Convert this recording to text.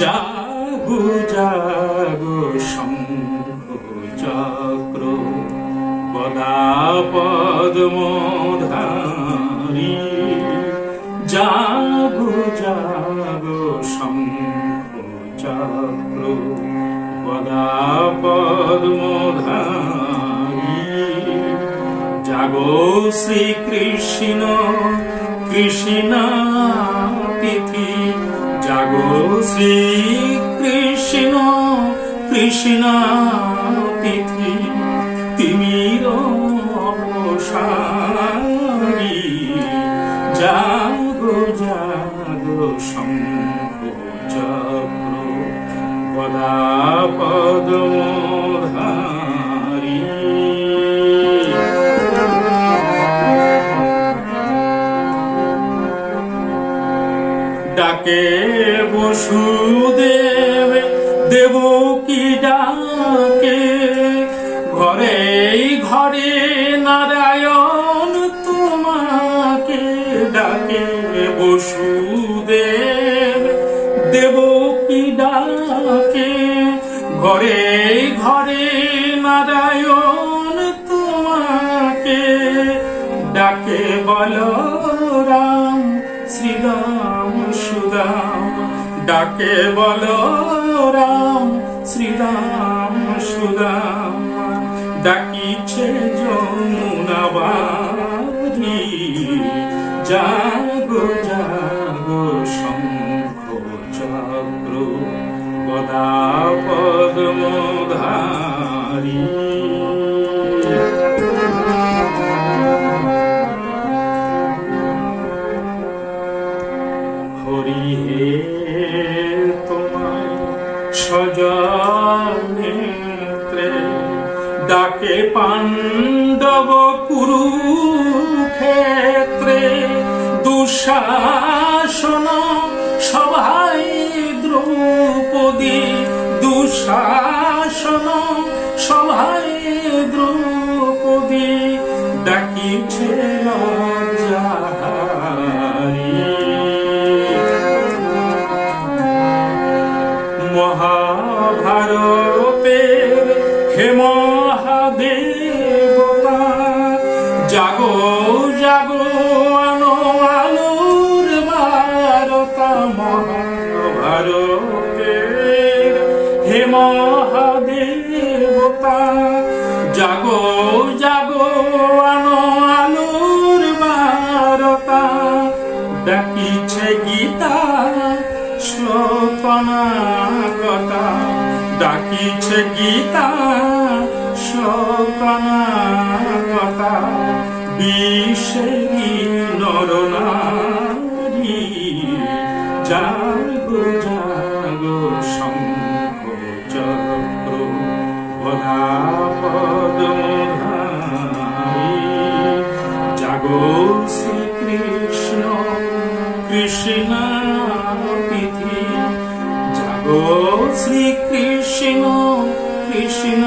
জাগো জাগো শঙ্খ চক্র গদা পদ্মধারী, জাগো জাগো শঙ্খ চক্র গদা পদ্মধারী। জাগো শ্রীকৃষ্ণ কৃষ্ণ তিথি, জাগো শ্রীকৃষ্ণ কৃষ্ণ তিথি, তিমির অবসারী। জাগো জাগো শঙ্খ চক্র গদা পদ্মধারী। ডাকে বসুদেব দেবকী ডাকে, ঘরে ঘরে নারায়ণ তোমাকে ডাকে। বসুদেব দেবকী ডাকে, ঘরে ঘরে নারায়ণ তোমাকে ডাকে। বলরাম শ্রীরাম সুদাম ডাকে, বলরাম শ্রীরাম সুদাম ডাকিছে যমুনাবারী। জাগো জাগো শঙ্খ চক্র গদা পদ্মধারী। হরি হে তোমায় সজনেত্রে ডাকে পাণ্ডব কুরুক্ষেত্রে। দুঃশাসন সভায় দ্রৌপদী, দুঃশাসন সভায় দ্রৌপদী ডাকিছে লজ্জাহারী। মহাভারতের হে মহাদেবতা, জাগো জাগো আনো আলোর বারতা। মহাভারতের হে মহাদেবতা, জাগো জাগো আনো আলোর বারতা। ডাকিছে গীতা শ্লোকনাগতা, ডাকিছে গীতা শ্লোকনাগতা। বিশ্বেরই নরনারী, জাগো জাগো শঙ্খ চক্র গদা পদ্মধারী। জাগো শ্রীকৃষ্ণ কৃষ্ণ তিথি, জাগো শ্রীকৃষ্ণ কৃষ্ণ